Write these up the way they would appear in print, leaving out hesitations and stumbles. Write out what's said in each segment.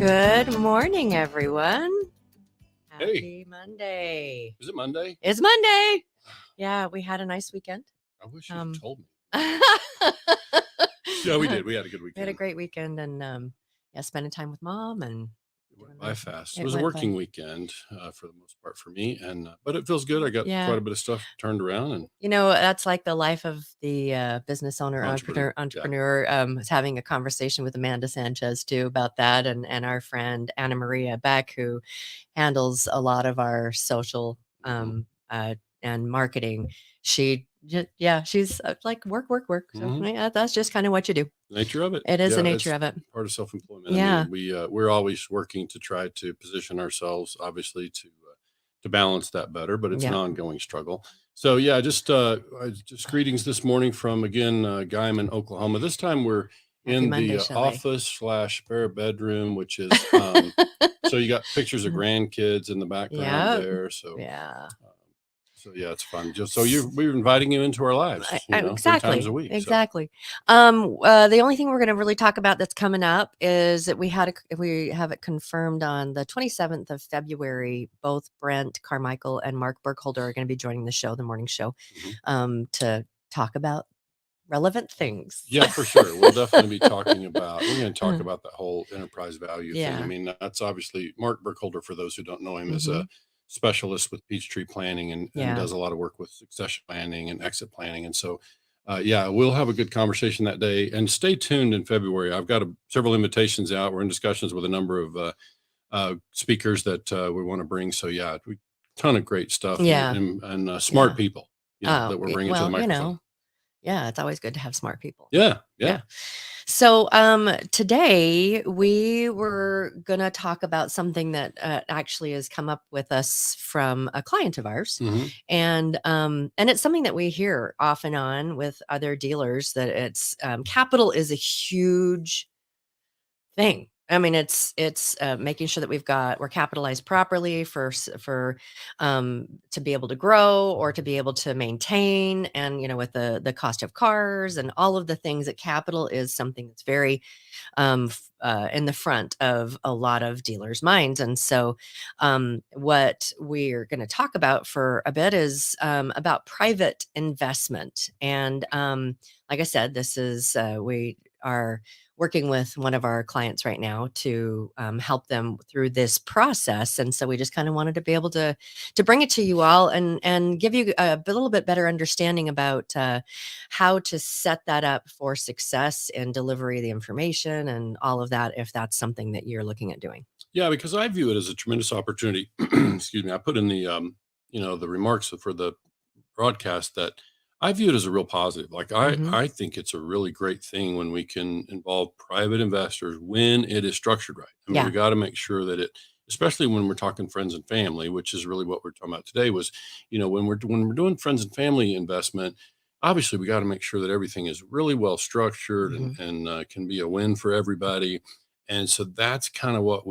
Good morning, everyone. Hey, Happy Monday. is it Monday? It's Monday. Yeah, we had a nice weekend. I wish you'd Um, told me. we Yeah, we did. We had a good had a weekend. great weekend and yeah, spending time with mom and It doing went by life. fast. It It was a went by. working weekend for the most part for me, and but it feels good. I got Yeah. quite a bit of stuff turned around and That's like the life of the business owner, entrepreneur. Yeah. entrepreneur. I was having a conversation with Amanda Sanchez too about that, and our friend Anna Maria Beck, who handles a lot of our social hmm and marketing. She's like work, work, work. So hmm yeah, that's just kind of what you do. Nature of it. It is the Yeah, nature it's of it. part of self-employment. I Yeah, mean, we're always working to try to position ourselves, obviously, to balance that better, but it's an yeah. ongoing struggle. So yeah, just greetings this morning from again Guyman, Oklahoma. This time we're Happy in Monday, the Shelley. office slash spare bedroom, which is so you got pictures of grandkids in the background Yeah, there. So yeah. yeah, it's fun. Just so we're inviting you into our lives, three times a Exactly, week. So exactly. The only thing we're going to really talk about that's coming up is that we have it confirmed on the 27th of February. Both Brent Carmichael and Mark Burkholder are going to be joining the show, the morning show, mhm. to talk about relevant things. Yeah, for sure. We'll definitely be talking about, we're going to talk Uh, about that whole enterprise value thing. I yeah. mean, that's obviously Mark Burkholder, for those who don't know him, is Hmm. a specialist with Peachtree Planning and Yeah. does a lot of work with succession planning and exit planning. And so, yeah, we'll have a good conversation that day. And stay tuned in February. I've got several invitations out. We're in discussions with a number of speakers that we want to bring. So, yeah, ton of great stuff Yeah. and smart Yeah. people, Oh, that we're bringing to the well, microphone. yeah, it's always good to have smart people. Yeah, yeah. Yeah. So, today we were gonna talk about something that actually has come up with us from a client of ours, hmm and it's something that we hear off and on with other dealers that it's capital is a huge thing. I mean, it's making sure that we're capitalized properly to be able to grow or to be able to maintain, and with the cost of cars and all of the things that capital is something that's very in the front of a lot of dealers' minds. And so, what we're going to talk about for a bit is about private investment. And like I said, we are working with one of our clients right now to help them through this process. And so we just kind of wanted to be able to bring it to you all and give you a little bit better understanding about how to set that up for success and delivery of the information and all of that, if that's something that you're looking at doing. Yeah, because I view it as a tremendous opportunity. Excuse me. I put in the remarks for the broadcast that I view it as a real positive. Like Hmm. I think it's a really great thing when we can involve private investors when it is structured right. I mean, we Yeah. got to make sure that especially when we're talking friends and family, which is really what we're talking about today, was, when we're doing friends and family investment, obviously we got to make sure that everything is really well structured and Hmm. can be a win for everybody. And so that's kind of what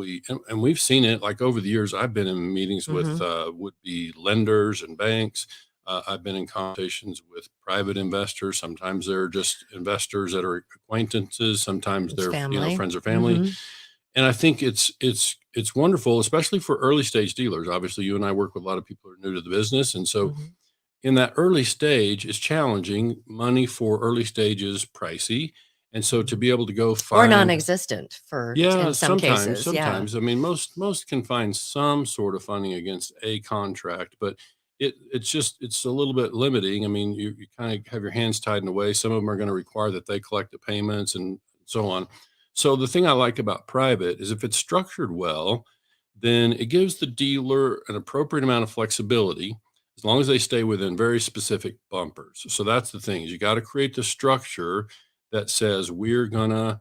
and we've seen it like over the years. I've been in meetings with Hmm. would be lenders and banks. I've been in conversations with private investors. Sometimes they're just investors that are acquaintances. Sometimes It's they're family. friends or family. Hmm. And I think it's wonderful, especially for early stage dealers. Obviously, you and I work with a lot of people who are new to the business, and so Hmm. in that early stage, it's challenging. Money for early stage is pricey, and so to Hmm. be able to go Or find, non-existent yeah, in some sometimes, cases. Yeah. sometimes. I mean, most can find some sort of funding against a contract, but it's a little bit limiting. I mean, you kind of have your hands tied in a way. Some of them are going to require that they collect the payments and so on. So the thing I like about private is if it's structured well, then it gives the dealer an appropriate amount of flexibility as long as they stay within very specific bumpers. So that's the thing is you got to create the structure that says we're gonna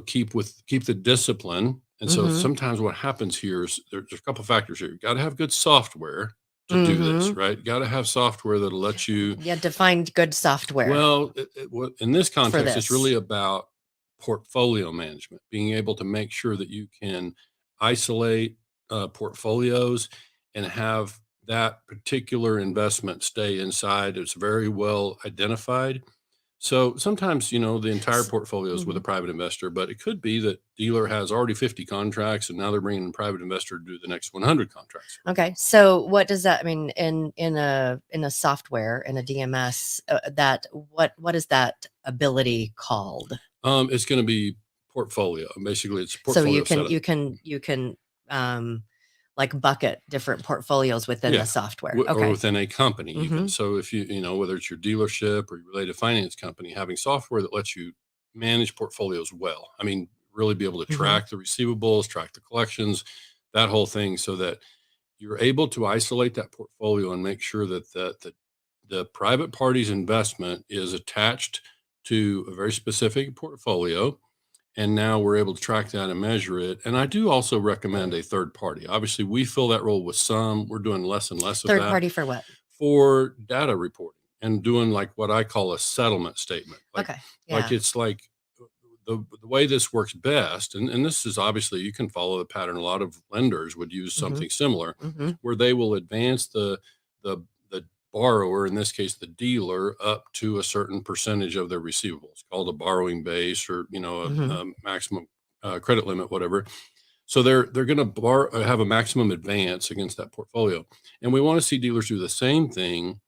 keep the discipline. And so Hmm. sometimes what happens here is there's a couple factors here. You got to have good software to do this, Hmm. right? You got to have software that'll let you. Yeah. Define good software Well, in this for context, it's really this. about portfolio management, being able to make sure that you can isolate portfolios and have that particular investment stay inside. It's very well identified. So sometimes, the entire S- portfolio is with a mhm. private investor, but it could be that dealer has already 50 contracts and now they're bringing in a private investor to do the next 100 contracts. Okay, so what does that mean in a software in a DMS? That what is that ability called? It's going to be portfolio. Basically, it's So portfolio setup. you can like bucket different portfolios within the Yeah, software. or Okay. within a company even. Mm-hmm. So if whether it's your dealership or your related finance company, having software that lets you manage portfolios well. I mean, really be able to Mm-hmm. track the receivables, track the collections, that whole thing, so that you're able to isolate that portfolio and make sure that the private party's investment is attached to a very specific portfolio, and now we're able to track that and measure it. And I do also recommend a third party. Obviously, we fill that role with some. We're doing less and less of Third that party for what? for data reporting and doing like what I call a settlement statement. Okay. Like Yeah. it's like the way this works best, and this is obviously you can follow the pattern. A lot of lenders would use Mm-hmm. something similar, Mm-hmm. where they will advance the borrower, in this case the dealer, up to a certain percentage of their receivables, called a borrowing base, or Mm-hmm. a maximum credit limit, whatever. So they're going to have a maximum advance against that portfolio, and we want to see dealers do the same thing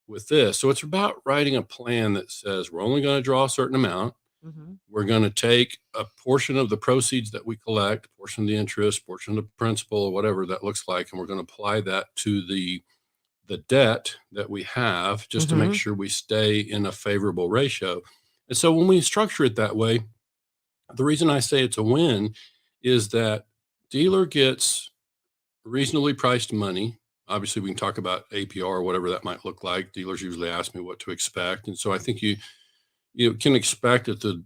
with this. So it's about writing a plan that says we're only going to draw a certain amount. Mm-hmm. We're going to take a portion of the proceeds that we collect, portion of the interest, portion of the principal, or whatever that looks like, and we're going to apply that to the debt that we have, just to make Mm-hmm. sure we stay in a favorable ratio. And so when we structure it that way, the reason I say it's a win is that dealer gets reasonably priced money. Obviously, we can talk about APR or whatever that might look like. Dealers usually ask me what to expect, and so I think you can expect that the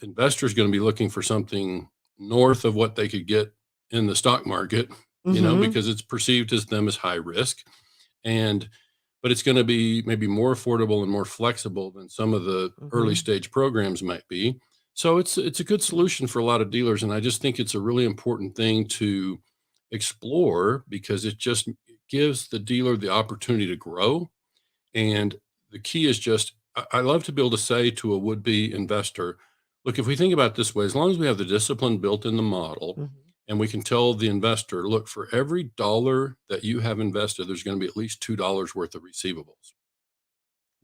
investor is going to be looking for something north of what they could get in the stock market, Mm-hmm. because it's perceived as them as high risk, and but it's going to be maybe more affordable and more flexible than some of the early Mm-hmm. stage programs might be. So it's a good solution for a lot of dealers, and I just think it's a really important thing to explore, because it just gives the dealer the opportunity to grow. And the key is just, I love to be able to say to a would be investor, look, if we think about it this way, as long as we have the discipline built in the model, Mm-hmm. and we can tell the investor, look, for every dollar that you have invested, there's going to be at least $2 worth of receivables,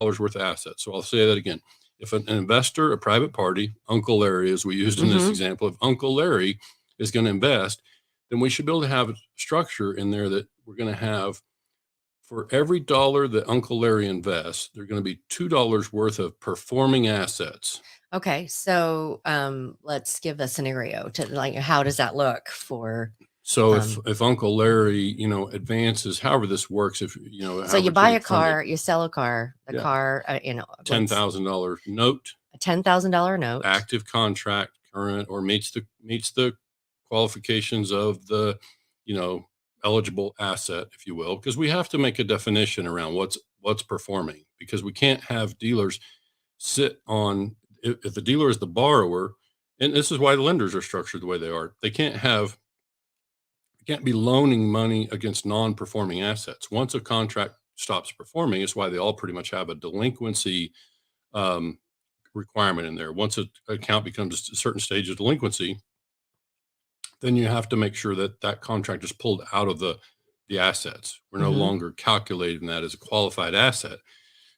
dollars worth of assets. So I'll say that again. If an investor, a private party, Uncle Larry, as we used in this Mm-hmm. example, if Uncle Larry is going to invest, then we should be able to have a structure in there that we're going to have, for every dollar that Uncle Larry invests, there's going to be $2 worth of performing assets. Okay, so let's give a scenario to like how does that look for So if um if Uncle Larry, advances, however this works, if so you however it's buy going to a get funded, car, you sell a car, the yeah, car, let's $10,000 note, a $10,000 note. active contract, current, or meets the qualifications of the, you know, eligible asset, if you will, because we have to make a definition around what's performing, because we can't have dealers sit on, if the dealer is the borrower, and this is why the lenders are structured the way they are. They can't be loaning money against non-performing assets. Once a contract stops performing, it's why they all pretty much have a delinquency um, requirement in there. Once an account becomes a certain stage of delinquency, then you have to make sure that that contract is pulled out of the assets. We're no Mhm. longer calculating that as a qualified asset.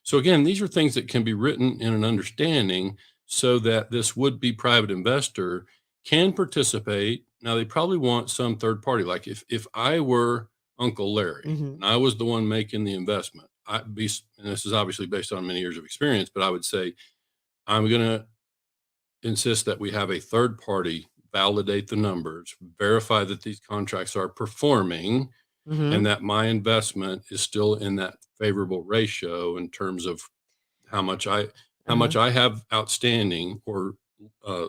So again, these are things that can be written in an understanding, so that this would-be private investor can participate. Now, they probably want some third party. Like if I were Uncle Larry Mhm. and I was the one making the investment, and this is obviously based on many years of experience, but I would say I'm going to insist that we have a third party validate the numbers, verify that these contracts are performing, and Mhm. that my investment is still in that favorable ratio in terms of how much I how Uh-huh. much I have outstanding, or uh,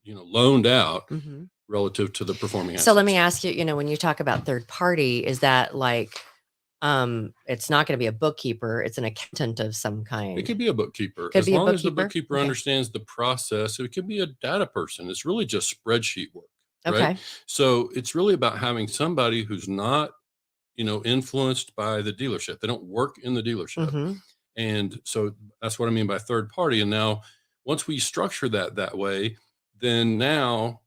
loaned out, Mhm. relative to the performing So let me assets. ask you, when you talk about third party, is that like it's not going to be a bookkeeper, it's an accountant of some It kind. could be a bookkeeper, Could as be a long as the bookkeeper? bookkeeper Okay. understands the process. It could be a data person. It's really just spreadsheet work, right? Okay. So it's really about having somebody who's not influenced by the dealership. They don't work in the dealership, Mhm. And so that's what I mean by third party. And now once we structure that way, then now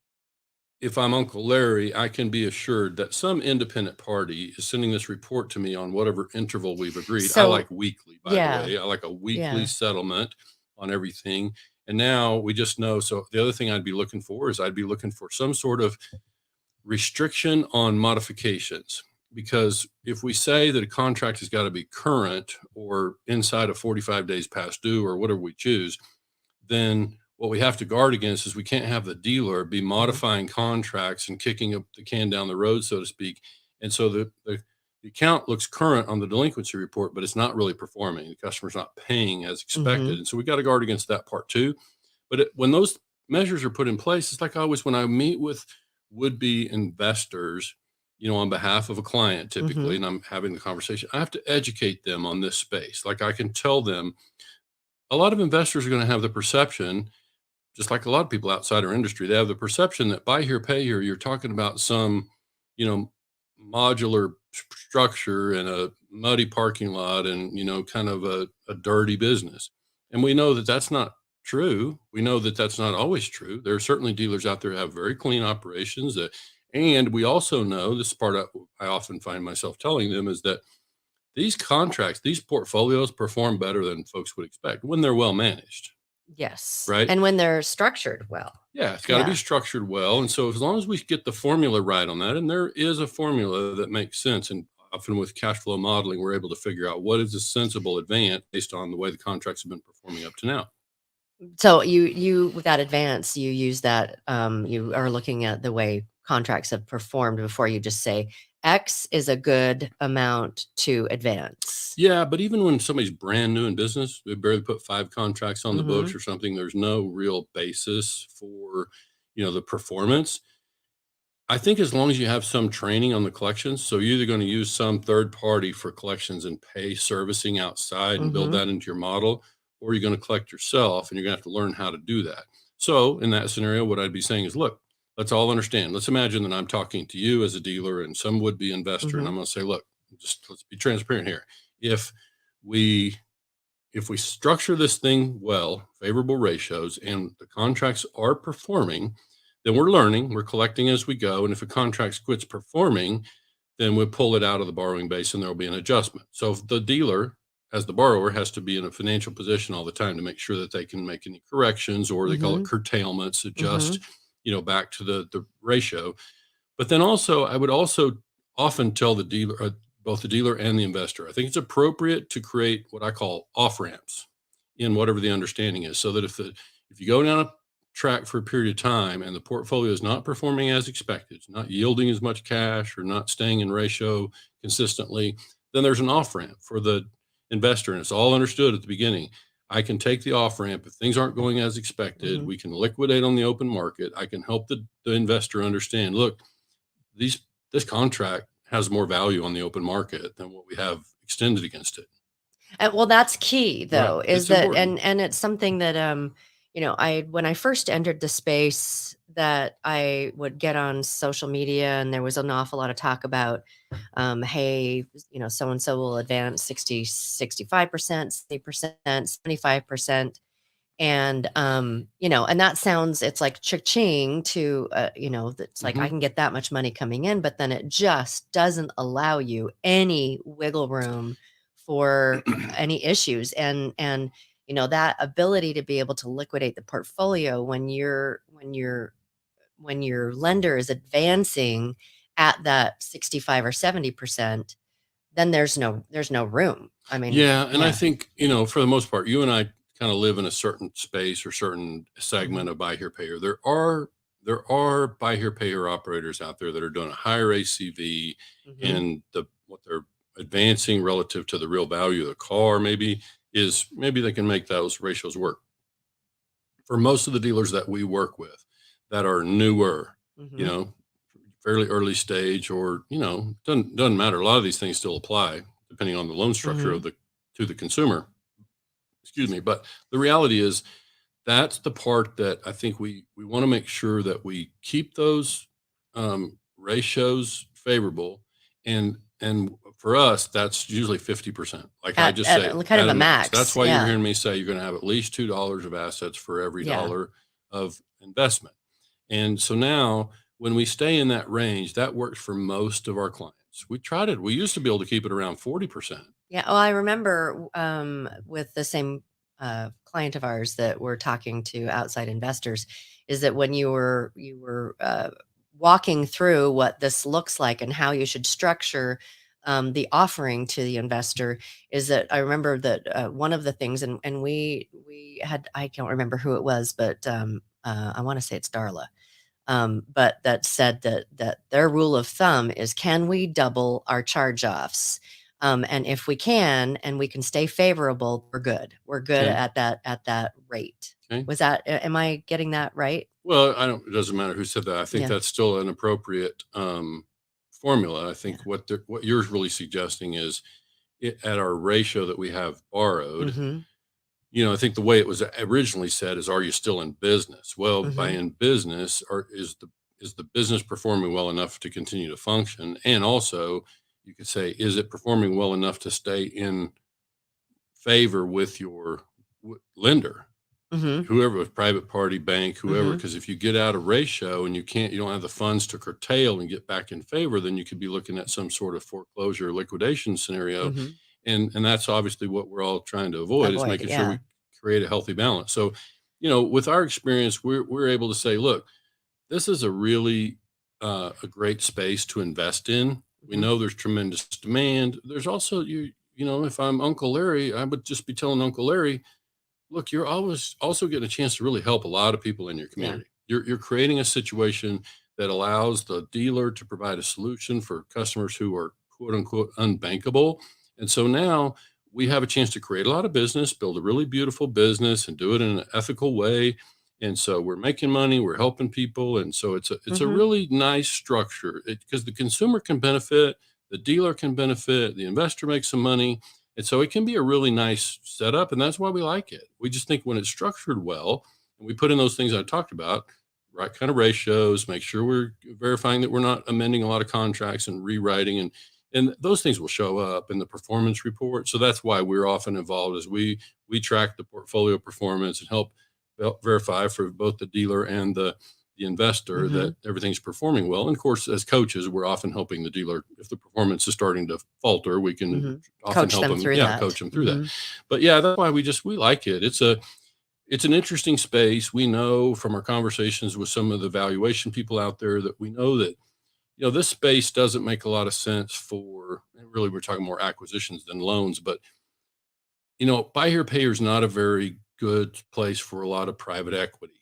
if I'm Uncle Larry, I can be assured that some independent party is sending this report to me on whatever interval we've agreed. I like So weekly, by the yeah, way. I like a weekly yeah. settlement on everything. And now we just know. So the other thing I'd be looking for is I'd be looking for some sort of restriction on modifications. Because if we say that a contract has got to be current or inside of 45 days past due or whatever we choose, then what we have to guard against is we can't have the dealer be Mhm, modifying contracts and kicking up the can down the road, so to speak. And so the account looks current on the delinquency report, but it's not really performing. The customer's not paying as expected. mhm, And so we got to guard against that part too. But when those measures are put in place, it's like always when I meet with would be investors, on behalf of a client typically, mhm. and I'm having the conversation, I have to educate them on this space. Like I can tell them a lot of investors are going to have the perception, just like a lot of people outside our industry, they have the perception that buy here, pay here, you're talking about some, you know, modular structure in a muddy parking lot and, kind of a dirty business. And we know that that's not true. We know that that's not always true. There are certainly dealers out there who have very clean operations. And we also know this part I often find myself telling them is that these contracts, these portfolios perform better than folks would expect when they're well managed, Yes, right? and when they're structured well. Yeah, it's got to be Yeah. structured well. And so, as long as we get the formula right on that, and there is a formula that makes sense, and often with cash flow modeling, we're able to figure out what is a sensible advance based on the way the contracts have been performing up to now. So you with that advance, you use that, you are looking at the way contracts have performed before you just say, "X is a good amount to advance." Yeah, but even when somebody's brand new in business, they barely put 5 contracts on the books Mhm, or something, there's no real basis for, the performance. I think as long as you have some training on the collections, so you're either going to use some third party for collections and pay servicing outside and build mhm, that into your model, or you're going to collect yourself and you're going to have to learn how to do that. So, in that scenario, what I'd be saying is, look, let's all understand. Let's imagine that I'm talking to you as a dealer and some would be investor, and mhm, I'm going to say, look, just let's be transparent here. If we if we structure this thing well, favorable ratios, and the contracts are performing, then we're learning, we're collecting as we go. And if a contract quits performing, then we pull it out of the borrowing base and there'll be an adjustment. So if the dealer, as the borrower, has to be in a financial position all the time to make sure that they can make any corrections, or they call it mhm, curtailments, adjust, mhm, back to the ratio. But then also, I would also often tell the dealer, both the dealer and the investor, I think it's appropriate to create what I call off ramps in whatever the understanding is, so that if you go down a track for a period of time and the portfolio is not performing as expected, it's not yielding as much cash or not staying in ratio consistently, then there's an off ramp for the investor, and it's all understood at the beginning. I can take the off ramp if things aren't going as expected. mhm. We can liquidate on the open market. I can help the investor understand. Look, these this contract has more value on the open market than what we have extended against it. Well, that's key Right. though, is It's that important. and it's something that, I when I first entered the space that I would get on social media and there was an awful lot of talk about, hey, so and so will advance 65%, 60%, 75%. And and that sounds, it's like cha-ching to it's like I Mhm. can get that much money coming in, but then it just doesn't allow you any wiggle room for any issues. And that ability to be able to liquidate the portfolio when your lender is advancing at that 65 or 70%, then there's no room. I mean, Yeah, and I yeah. think, for the most part, you and I kind of live in a certain space or certain segment Mhm. of buy here, pay here. There are buy here, pay here operators out there that are doing a higher ACV, Mhm. and what they're advancing relative to the real value of the car maybe they can make those ratios work. For most of the dealers that we work with that are newer, you Mhm. know, fairly early stage, or, doesn't matter. A lot of these things still apply depending on the loan structure Mhm. to the consumer. Excuse me. But the reality is that's the part that I think we want to make sure that we keep those ratios favorable. And For us, that's usually 50%. Like I just At say, kind at of a a max. That's max. why you're Yeah. hearing me say you're going to have at least $2 of assets for every Yeah. dollar of investment. And so now when we stay in that range, that works for most of our clients. We used to be able to keep it around 40%. Yeah. Well, I remember with the same client of ours that we're talking to outside investors, is that when you were walking through what this looks like and how you should structure the offering to the investor, is that I remember that one of the things, and we had, I can't remember who it was, but I want to say it's Darla, but that said that their rule of thumb is, can we double our charge offs? And if we can, and we can stay favorable, we're good. We're good Okay. at that rate. Okay. Was that? Am I getting that right? Well, I don't, it doesn't matter who said that. I think Yeah. that's still an appropriate formula. I Yeah. think what you're really suggesting is at our ratio that we have borrowed. Mm-hmm. I think the way it was originally said is, "Are you still in business?" Well, by Mm-hmm. in business, is the business performing well enough to continue to function? And also, you could say, is it performing well enough to stay in favor with your lender, Mm-hmm. whoever, with private party bank, whoever? Mm-hmm. Because if you get out of ratio and you don't have the funds to curtail and get back in favor, then you could be looking at some sort of foreclosure or liquidation scenario. Mm-hmm. And that's obviously what we're all trying to avoid, is Avoid. making sure we Yeah. create a healthy balance. So, with our experience, we're able to say, look, this is a really a great space to invest in. We Mm-hmm. know there's tremendous demand. There's also, if I'm Uncle Larry, I would just be telling Uncle Larry, look, you're always also getting a chance to really help a lot of people in your Yeah. community. You're creating a situation that allows the dealer to provide a solution for customers who are quote unquote unbankable. And so now we have a chance to create a lot of business, build a really beautiful business, and do it in an ethical way. And so we're making money, we're helping people, and so it's a Mm-hmm. really nice structure, because the consumer can benefit, the dealer can benefit, the investor makes some money, and so it can be a really nice setup, and that's why we like it. We just think when it's structured well, and we put in those things I talked about, right kind of ratios, make sure we're verifying that we're not amending a lot of contracts and rewriting, and those things will show up in the performance report. So that's why we're often involved, as we track the portfolio performance and help verify for both the dealer and the investor Mm-hmm. that everything's performing well. And of course, as coaches, we're often helping the dealer. If the performance is starting to falter, we can Mm-hmm. often Coach help them them, through yeah, that. coach them through that. Mm-hmm. But yeah, that's why we like it. It's an interesting space. We know from our conversations with some of the valuation people out there that we know that, this space doesn't make a lot of sense for, and really we're talking more acquisitions than loans, but buy here, pay here is not a very good place for a lot of private equity,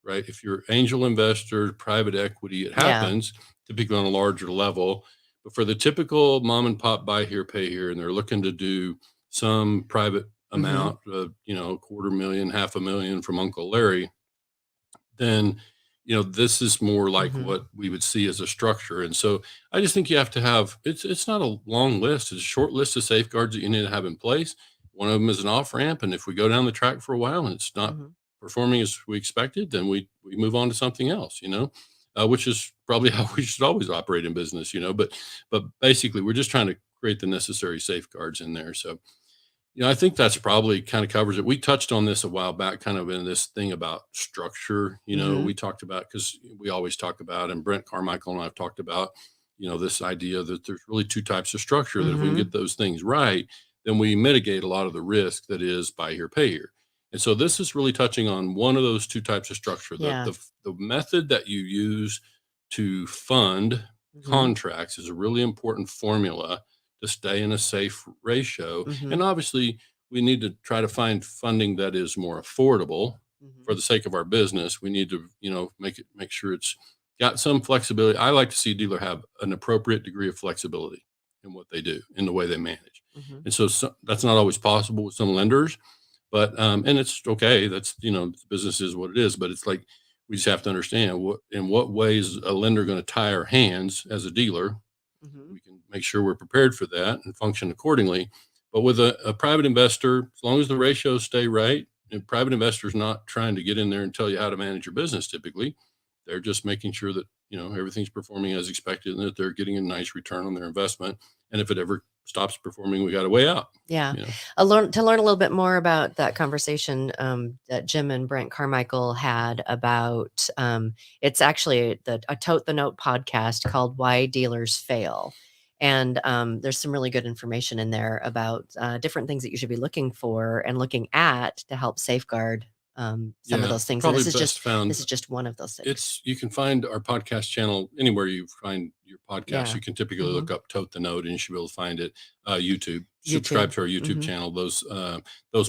right? If you're angel investor, private equity, it Yeah. happens typically on a larger level. But for the typical mom and pop buy here, pay here, and they're looking to do some private Mm-hmm. amount, quarter million, half a million from Uncle Larry, then this is more like Mm-hmm. what we would see as a structure. And so I just think you have to have, it's not a long list, it's a short list of safeguards that you need to have in place. One of them is an off ramp, and if we go down the track for a while and it's not Mm-hmm. performing as we expected, then we move on to something else, which is probably how we should always operate in business, but basically we're just trying to create the necessary safeguards in there. So I think that's probably kind of covers it. We touched on this a while back, kind of in this thing about structure. Mm-hmm. We talked about, because we always talk about, and Brent Carmichael and I have talked about, this idea that there's really two types of structure, that if we can Mm-hmm. get those things right, then we mitigate a lot of the risk that is buy here, pay here. And so this is really touching on one of those two types of structure. The, Yeah. the, the method that you use to fund Mm-hmm. contracts is a really important formula to stay in a safe ratio. Mm-hmm. And obviously, we need to try to find funding that is more affordable Mm-hmm. for the sake of our business. We need to, make sure it's got some flexibility. I like to see a dealer have an appropriate degree of flexibility in what they do, in the way they manage. Mm-hmm. And so, that's not always possible with some lenders, but and it's okay. That's, business is what it is. But it's like, we just have to understand in what ways a lender going to tie our hands as a dealer. Mm-hmm. We can make sure we're prepared for that and function accordingly. But with a private investor, as long as the ratios stay right, and private investors not trying to get in there and tell you how to manage your business, typically, they're just making sure that everything's performing as expected and that they're getting a nice return on their investment. And if it ever stops performing, we got a way out. Yeah. You know? To learn a little bit more about that conversation that Jim and Brent Carmichael had about, it's actually a Tote the Note podcast called Why Dealers Fail. And there's some really good information in there about different things that you should be looking for and looking at to help safeguard some of Yeah, those things. And probably this best found. is just one of those things. You can find our podcast channel anywhere you find your podcast. Yeah. You can typically Mhm. look up Tote the Note and you should be able to find it. YouTube. YouTube. Subscribe to our YouTube Mhm. channel. Those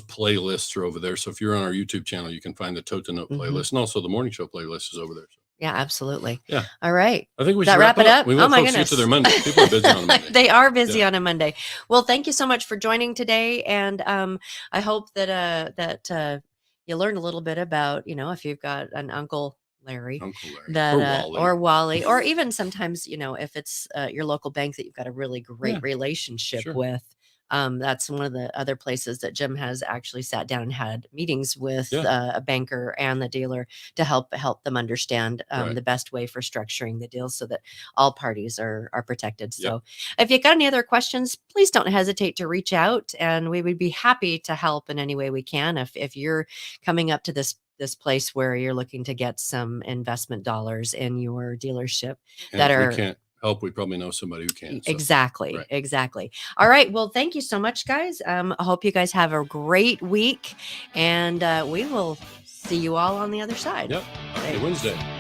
playlists are over there. So if you're on our YouTube channel, you can find the Tote the Note Mhm. playlist, and also the morning show playlist is over there. So, Yeah, absolutely. yeah. All right. I think we Does should that wrap it up? We Oh want my folks to get to goodness. their Monday. People are busy on a Monday. They are busy Yeah. on a Monday. Well, thank you so much for joining today. And I hope that you learned a little bit about, you know, if you've got an Uncle Larry Uncle Larry that or Wally. or Wally, or even sometimes, you know, if it's your local bank that you've got a really great Yeah, relationship sure. with. That's one of the other places that Jim has actually sat down and had meetings with Yeah. a banker and the dealer to help them understand Right. the best way for structuring the deal so that all parties are protected. Yep. So if you got any other questions, please don't hesitate to reach out, and we would be happy to help in any way we can. If you're coming up to this place where you're looking to get some investment dollars in your dealership And that if are we can't help, we probably know somebody who can. So, exactly, right. exactly. All right. Well, thank you so much, guys. I hope you guys have a great week, and we will see you all on the other side. Yep. Happy Wednesday.